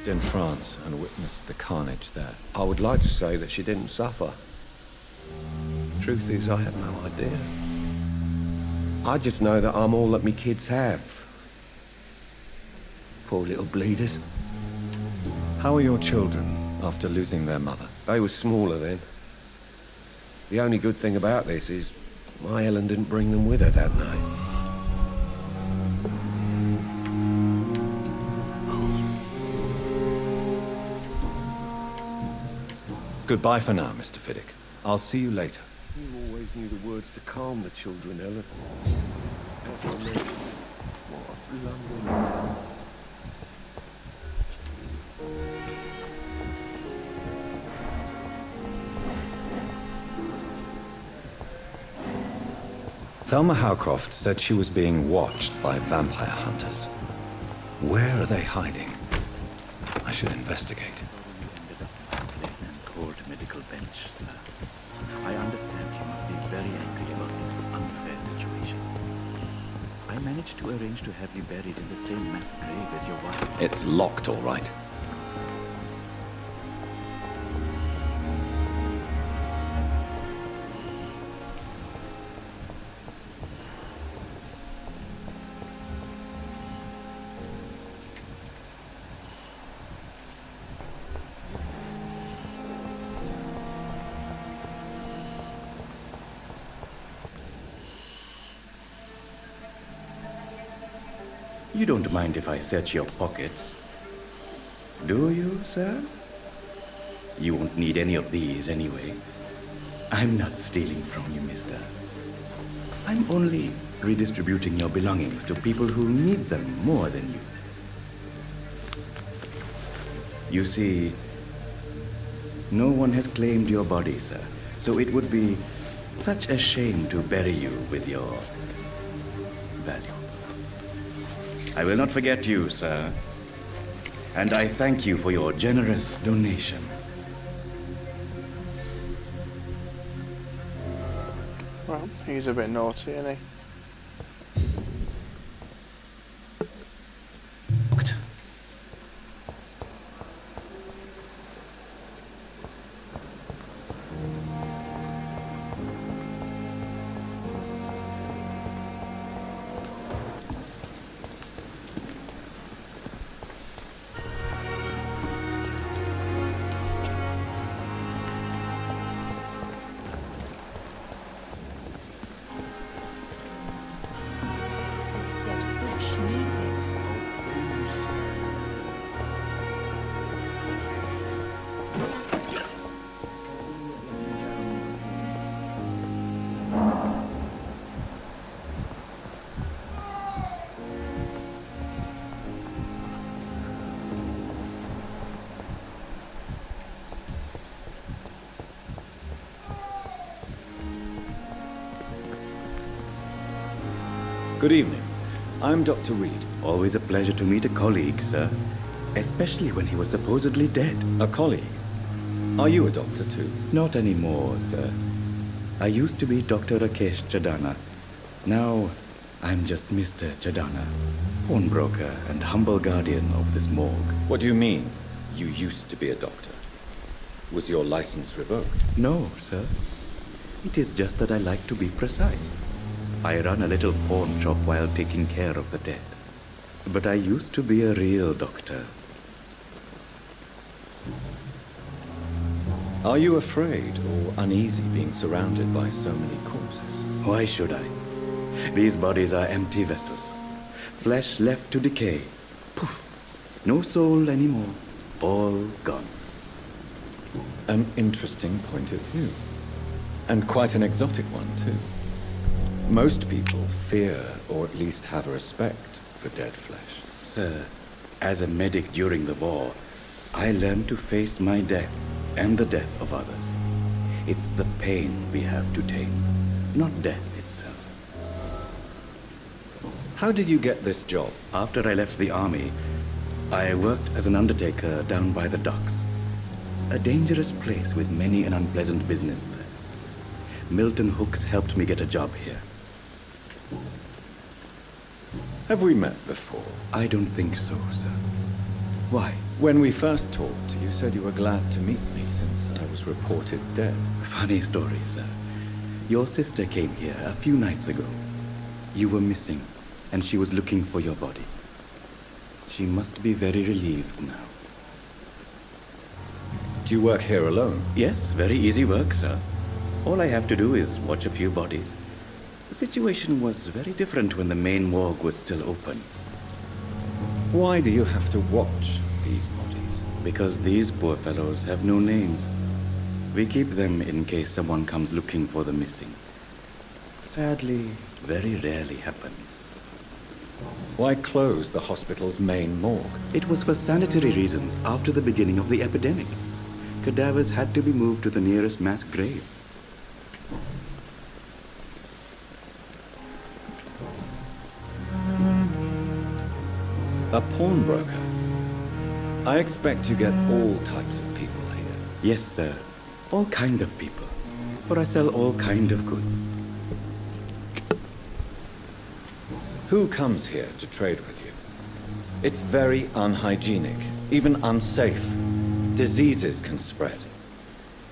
In France and witnessed the carnage there. I would like to say that she didn't suffer. Truth is, I have no idea. I just know that I'm all that me kids have. Poor little bleeders. How are your children after losing their mother? They were smaller then. The only good thing about this is my Ellen didn't bring them with her that night. Goodbye for now, Mr. Fiddick. I'll see you later. You always knew the words to calm the children, Ellen. What a blunder. Thelma Howcroft said she was being watched by vampire hunters. Where are they hiding? I should investigate. Court medical bench, sir. I understand you must be very angry about this unfair situation. I managed to arrange to have you buried in the same mass grave as your wife. It's locked, all right. You don't mind if I search your pockets, do you, sir? You won't need any of these anyway. I'm not stealing from you, mister. I'm only redistributing your belongings to people who need them more than you. You see, no one has claimed your body, sir, so it would be such a shame to bury you with your valuables. I will not forget you, sir. And I thank you for your generous donation. Well, he's a bit naughty, isn't he? Good evening. I'm Dr. Reed. Always a pleasure to meet a colleague, sir. Especially when he was supposedly dead. A colleague? Are you a doctor too? Not anymore, sir. I used to be Dr. Rakesh Chadana. Now, I'm just Mr. Chadana, pawnbroker and humble guardian of this morgue. What do you mean, you used to be a doctor? Was your license revoked? No, sir. It is just that I like to be precise. I run a little pawn shop while taking care of the dead. But I used to be a real doctor. Are you afraid or uneasy being surrounded by so many corpses? Why should I? These bodies are empty vessels. Flesh left to decay. Poof. No soul anymore. All gone. An interesting point of view. And quite an exotic one, too. Most people fear, or at least have a respect, for dead flesh. Sir, as a medic during the war, I learned to face my death and the death of others. It's the pain we have to tame, not death itself. How did you get this job? After I left the army, I worked as an undertaker down by the docks. A dangerous place with many an unpleasant business there. Milton Hooks helped me get a job here. Have we met before? I don't think so, sir. Why? When we first talked, you said you were glad to meet me since I was reported dead. Funny story, sir. Your sister came here a few nights ago. You were missing, and she was looking for your body. She must be very relieved now. Do you work here alone? Yes, very easy work, sir. All I have to do is watch a few bodies. The situation was very different when the main morgue was still open. Why do you have to watch these bodies? Because these poor fellows have no names. We keep them in case someone comes looking for the missing. Sadly, very rarely happens. Why close the hospital's main morgue? It was for sanitary reasons after the beginning of the epidemic. Cadavers had to be moved to the nearest mass grave. A pawnbroker? I expect you get all types of people here. Yes, sir. All kind of people. For I sell all kind of goods. Who comes here to trade with you? It's very unhygienic, even unsafe. Diseases can spread.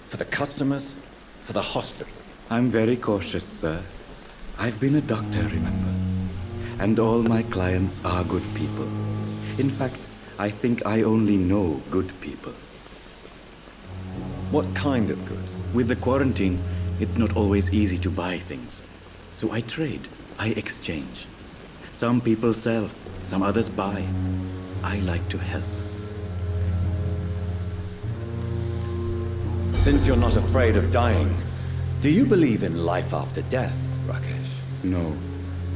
For the customers, for the hospital. I'm very cautious, sir. I've been a doctor, remember? And all my clients are good people. In fact, I think I only know good people. What kind of goods? With the quarantine, it's not always easy to buy things. So I trade, I exchange. Some people sell, some others buy. I like to help. Since you're not afraid of dying, do you believe in life after death, Rakesh? No,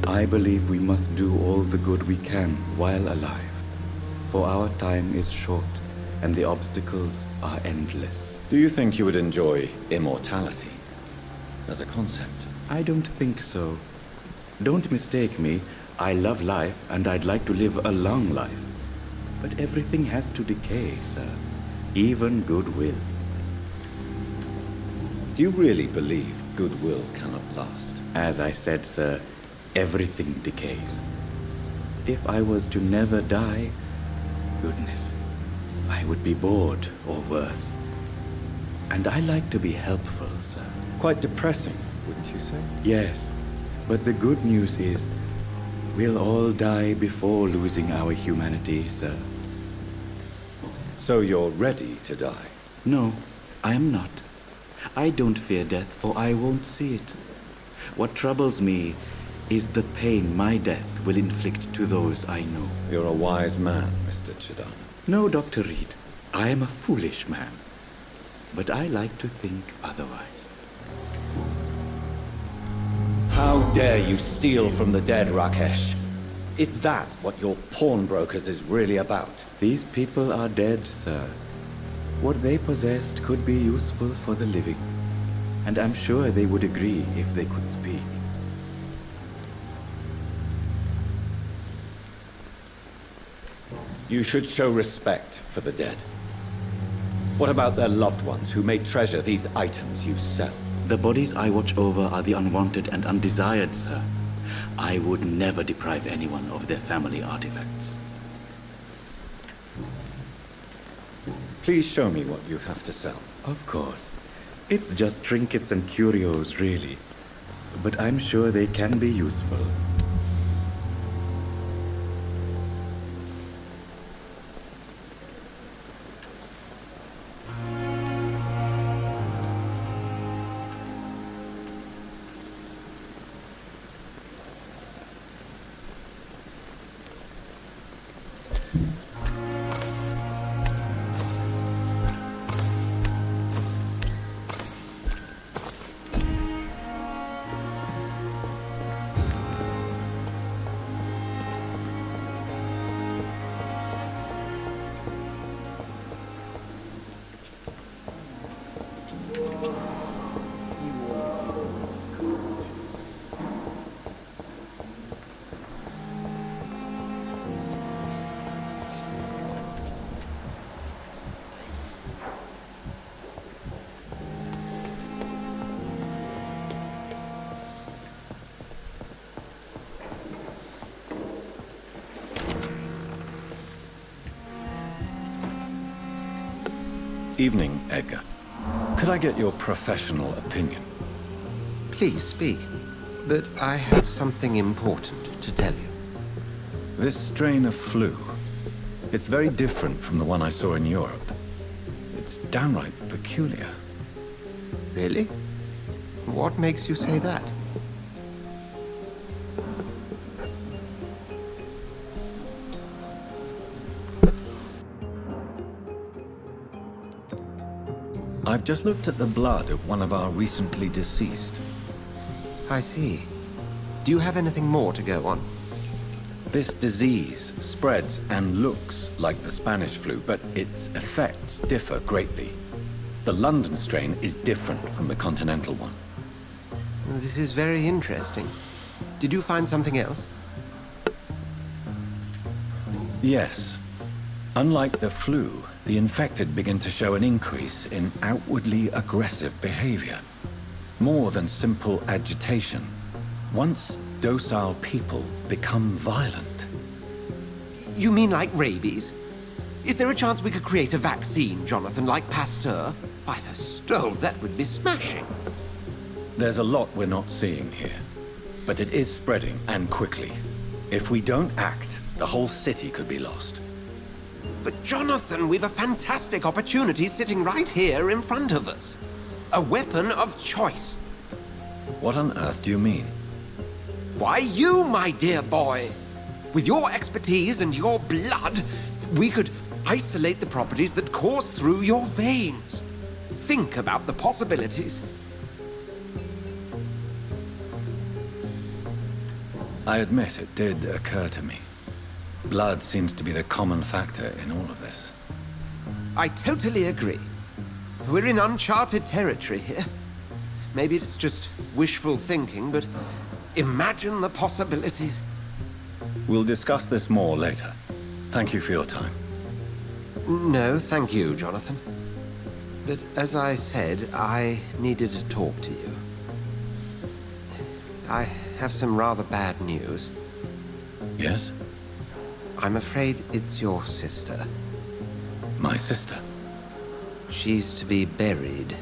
I believe we must do all the good we can while alive. For our time is short, and the obstacles are endless. Do you think you would enjoy immortality as a concept? I don't think so. Don't mistake me. I love life, and I'd like to live a long life. But everything has to decay, sir. Even goodwill. Do you really believe goodwill cannot last? As I said, sir, everything decays. If I was to never die, goodness, I would be bored or worse. And I like to be helpful, sir. Quite depressing, wouldn't you say? Yes, but the good news is we'll all die before losing our humanity, sir. So you're ready to die? No, I am not. I don't fear death, for I won't see it. What troubles me is the pain my death will inflict to those I know. You're a wise man, Mr. Chidana. No, Dr. Reed, I am a foolish man. But I like to think otherwise. How dare you steal from the dead, Rakesh? Is that what your pawnbrokers is really about? These people are dead, sir. What they possessed could be useful for the living. And I'm sure they would agree if they could speak. You should show respect for the dead. What about their loved ones who may treasure these items you sell? The bodies I watch over are the unwanted and undesired, sir. I would never deprive anyone of their family artifacts. Please show me what you have to sell. Of course. It's just trinkets and curios, really. But I'm sure they can be useful. Evening, Edgar. Could I get your professional opinion? Please speak, but I have something important to tell you. This strain of flu, it's very different from the one I saw in Europe. It's downright peculiar. Really? What makes you say that? I've just looked at the blood of one of our recently deceased. I see. Do you have anything more to go on? This disease spreads and looks like the Spanish flu, but its effects differ greatly. The London strain is different from the continental one. This is very interesting. Did you find something else? Yes. Unlike the flu, the infected begin to show an increase in outwardly aggressive behavior. More than simple agitation. Once docile people become violent. You mean like rabies? Is there a chance we could create a vaccine, Jonathan, like Pasteur? By the stove, that would be smashing. There's a lot we're not seeing here. But it is spreading, and quickly. If we don't act, the whole city could be lost. But Jonathan, we've a fantastic opportunity sitting right here in front of us. A weapon of choice. What on earth do you mean? Why, you, my dear boy. With your expertise and your blood, we could isolate the properties that course through your veins. Think about the possibilities. I admit it did occur to me. Blood seems to be the common factor in all of this. I totally agree. We're in uncharted territory here. Maybe it's just wishful thinking, but imagine the possibilities. We'll discuss this more later. Thank you for your time. No, thank you, Jonathan. But as I said, I needed to talk to you. I have some rather bad news. Yes? I'm afraid it's your sister. My sister? She's to be buried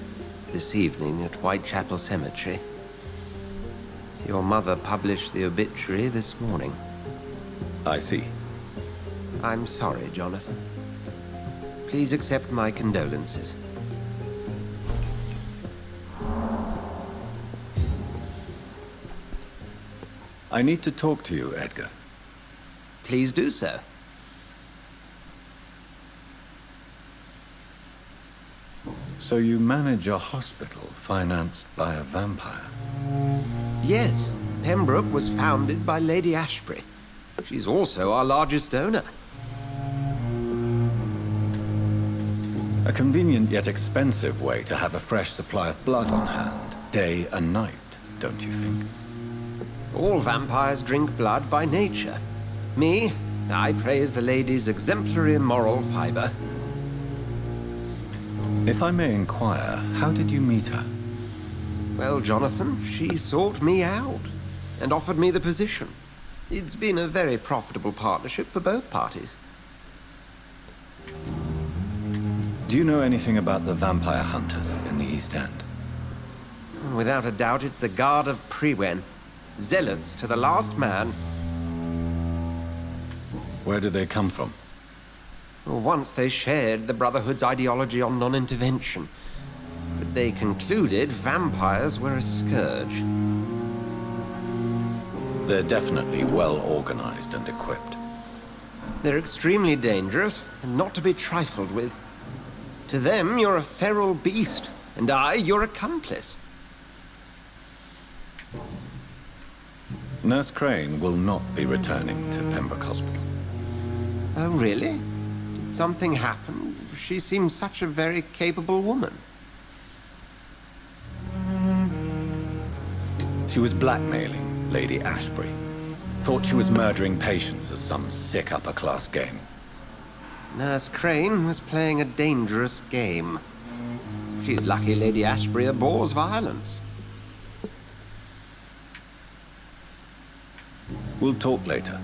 this evening at Whitechapel Cemetery. Your mother published the obituary this morning. I see. I'm sorry, Jonathan. Please accept my condolences. I need to talk to you, Edgar. Please do so. So you manage a hospital financed by a vampire? Yes, Pembroke was founded by Lady Ashbury. She's also our largest donor. A convenient yet expensive way to have a fresh supply of blood on hand, day and night, don't you think? All vampires drink blood by nature. Me, I praise the lady's exemplary moral fiber. If I may inquire, how did you meet her? Well, Jonathan, she sought me out and offered me the position. It's been a very profitable partnership for both parties. Do you know anything about the vampire hunters in the East End? Without a doubt, it's the Guard of Priwen. Zealots to the last man. Where do they come from? Once they shared the Brotherhood's ideology on non-intervention, but they concluded vampires were a scourge. They're definitely well organized and equipped. They're extremely dangerous and not to be trifled with. To them, you're a feral beast, and I, your accomplice. Nurse Crane will not be returning to Pembroke Hospital. Oh, really? Did something happen? She seems such a very capable woman. She was blackmailing Lady Ashbury. Thought she was murdering patients as some sick upper-class game. Nurse Crane was playing a dangerous game. She's lucky Lady Ashbury abhors violence. We'll talk later.